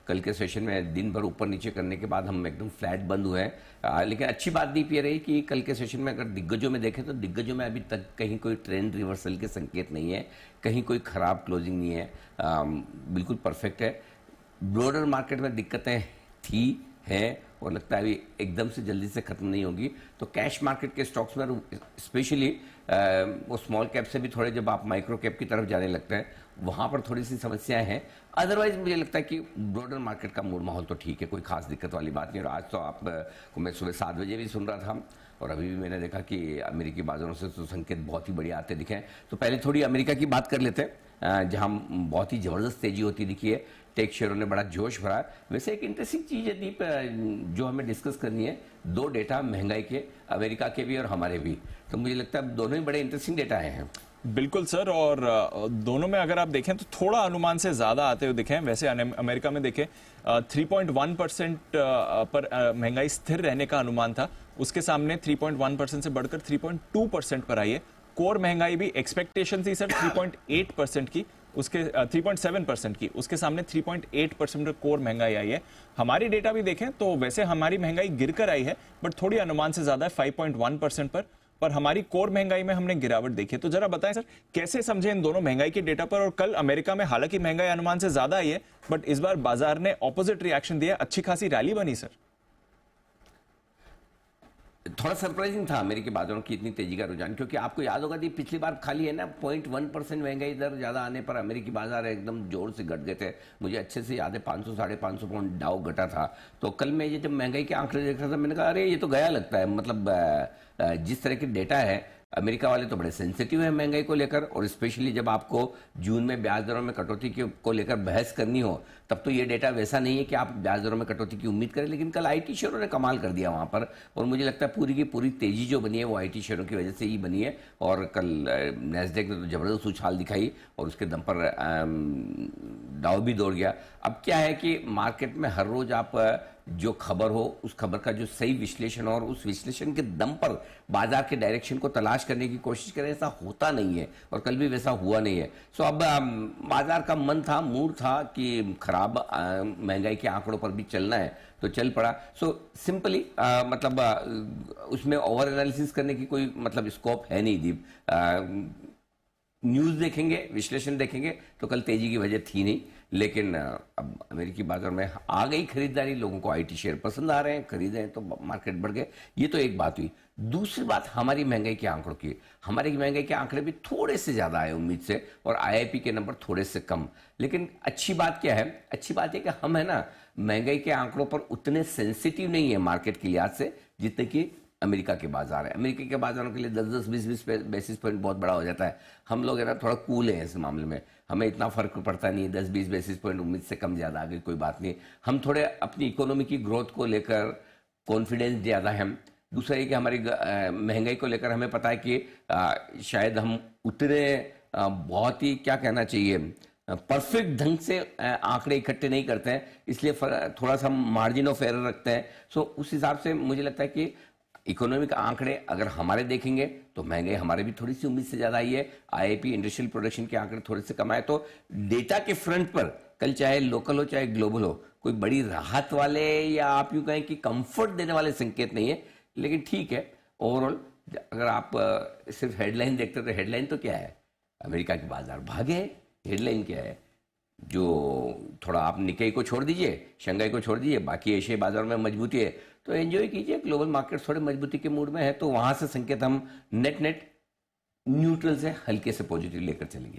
कल के सेशन में दिन भर ऊपर नीचे करने के बाद हम एकदम फ्लैट बंद हुए हैं। लेकिन अच्छी बात नहीं पी रही कि कल के सेशन में अगर दिग्गजों में देखें तो दिग्गजों में अभी तक कहीं कोई ट्रेंड रिवर्सल के संकेत नहीं है, कहीं कोई खराब क्लोजिंग नहीं है, बिल्कुल परफेक्ट है। ब्रॉडर मार्केट में दिक्कतें थी हैं और लगता है अभी एकदम से जल्दी से खत्म नहीं होगी। तो कैश मार्केट के स्टॉक्स में स्पेशली वो स्मॉल कैप से भी थोड़े जब आप माइक्रो कैप की तरफ जाने लगते हैं वहां पर थोड़ी सी समस्याएं हैं। अदरवाइज मुझे लगता है कि ब्रॉडर मार्केट का मूड माहौल तो ठीक है, कोई खास दिक्कत वाली बात नहीं। और आज तो आप को मैं सुबह 7 बजे भी सुन रहा था और अभी भी मैंने देखा कि अमेरिकी बाजारों से तो संकेत बहुत ही बढ़िया आते दिखे। तो पहले थोड़ी अमेरिका की बात कर लेते हैं जहां बहुत ही जबरदस्त तेजी होती दिखी है। टेक शेयरों ने बड़ा जोश भरा। वैसे एक इंटरेस्टिंग चीज है दीप जो हमें डिस्कस करनी है, दो डेटा महंगाई के, अमेरिका के भी और हमारे भी। तो मुझे लगता है दोनों ही बड़े इंटरेस्टिंग डेटा आए हैं। बिल्कुल सर, और दोनों में अगर आप देखें तो थोड़ा अनुमान से ज्यादा आते हुए दिखे हैं। वैसे अमेरिका में देखें 3.1% पर महंगाई स्थिर रहने का अनुमान था, उसके सामने 3.1% से बढ़कर 3.2% पर आई है। कोर महंगाई भी एक्सपेक्टेशन थी सर 3.8% की, उसके 3.7% की, उसके सामने 3.8% कोर महंगाई आई है। हमारी डेटा भी देखें तो वैसे हमारी महंगाई गिरकर आई है, बट थोड़ी अनुमान से ज्यादा है 5.1% पर हमारी कोर महंगाई में हमने गिरावट देखी है। तो जरा बताएं सर, कैसे समझे इन दोनों महंगाई के डेटा पर? और कल अमेरिका में हालांकि महंगाई अनुमान से ज्यादा आई है, बट इस बार बाजार ने ऑपोजिट रिएक्शन दिया, अच्छी खासी रैली बनी सर। थोड़ा सरप्राइजिंग था अमेरिकी बाजारों की इतनी तेजी का रुझान, क्योंकि आपको याद होगा कि पिछली बार खाली है ना 0.1% महंगाई दर ज्यादा आने पर अमेरिकी बाजार एकदम जोर से घट गए थे। मुझे अच्छे से याद है 500 साढ़े 500 पॉइंट डाउ घटा था। तो कल मैं ये जब महंगाई के आंकड़े देख रहा था मैंने कहा अरे ये तो गया लगता है। मतलब जिस तरह के डेटा है, अमेरिका वाले तो बड़े सेंसिटिव है महंगाई को लेकर, और स्पेशली जब आपको जून में ब्याज दरों में कटौती को लेकर बहस करनी हो तब तो ये डेटा वैसा नहीं है कि आप ब्याज दरों में कटौती की उम्मीद करें। लेकिन कल आईटी शेयरों ने कमाल कर दिया वहां पर, और मुझे लगता है पूरी की पूरी तेजी जो बनी है वो आईटी शेयरों की वजह से ही बनी है। और कल नैस्डैक ने तो जबरदस्त उछाल दिखाई और उसके दम पर डाउ भी दौड़ गया। अब क्या है कि मार्केट में हर रोज आप जो खबर हो उस खबर का जो सही विश्लेषण और उस विश्लेषण के दम पर बाजार के डायरेक्शन को तलाश करने की कोशिश करें, ऐसा होता नहीं है और कल भी वैसा हुआ नहीं है। सो अब बाजार का मन था, मूड था कि खराब महंगाई के आंकड़ों पर भी चलना है तो चल पड़ा। सो सिंपली मतलब उसमें ओवर एनालिसिस करने की कोई मतलब स्कोप है नहीं दीप। न्यूज देखेंगे, विश्लेषण देखेंगे तो कल तेजी की वजह थी नहीं। लेकिन अब अमेरिकी बाजार में आ गई खरीदारी, लोगों को आईटी शेयर पसंद आ रहे हैं, खरीदे हैं तो मार्केट बढ़ गए। ये तो एक बात हुई। दूसरी बात हमारी महंगाई के आंकड़ों की। हमारी महंगाई के आंकड़े भी थोड़े से ज्यादा आए उम्मीद से, और आईआईपी के नंबर थोड़े से कम। लेकिन अच्छी बात क्या है? अच्छी बात है कि हम है ना महंगाई के आंकड़ों पर उतने सेंसिटिव नहीं है मार्केट के लिहाज से जितने कि अमेरिका के बाजार है। अमेरिका के बाजारों के लिए 10-10, 20-20 बेसिस पॉइंट बहुत बड़ा हो जाता है। हम लोग है ना थोड़ा कूल है इस मामले में, हमें इतना फर्क पड़ता नहीं है। 10-20 बेसिस पॉइंट उम्मीद से कम ज्यादा आ गई कोई बात नहीं। हम थोड़े अपनी इकोनॉमी की ग्रोथ को लेकर कॉन्फिडेंस ज्यादा है। दूसरा ये कि हमारी महंगाई को लेकर हमें पता है कि शायद हम उतने बहुत ही क्या कहना चाहिए परफेक्ट ढंग से आंकड़े इकट्ठे नहीं करते हैं, इसलिए थोड़ा सा मार्जिन ऑफ एरर रखते हैं। सो उस हिसाब से मुझे लगता है कि इकोनॉमिक आंकड़े अगर हमारे देखेंगे तो महंगाई हमारे भी थोड़ी सी उम्मीद से ज्यादा आई है। आईआईपी इंडस्ट्रियल प्रोडक्शन के आंकड़े थोड़े से कम आए। तो डेटा के फ्रंट पर कल चाहे लोकल हो चाहे ग्लोबल हो, कोई बड़ी राहत वाले या आप यूं कहें कि कंफर्ट देने वाले संकेत नहीं है। लेकिन ठीक है, ओवरऑल अगर आप सिर्फ हेडलाइन देखते तो हेडलाइन तो क्या है, अमेरिका के बाजार भागे। हेडलाइन क्या है? जो थोड़ा आप निकाई को छोड़ दीजिए, शंघाई को छोड़ दीजिए, बाकी एशियाई बाजारों में मजबूती है तो एंजॉय कीजिए। ग्लोबल मार्केट थोड़े मजबूती के मूड में है तो वहां से संकेत हम नेट न्यूट्रल से हल्के से पॉजिटिव लेकर चलेंगे।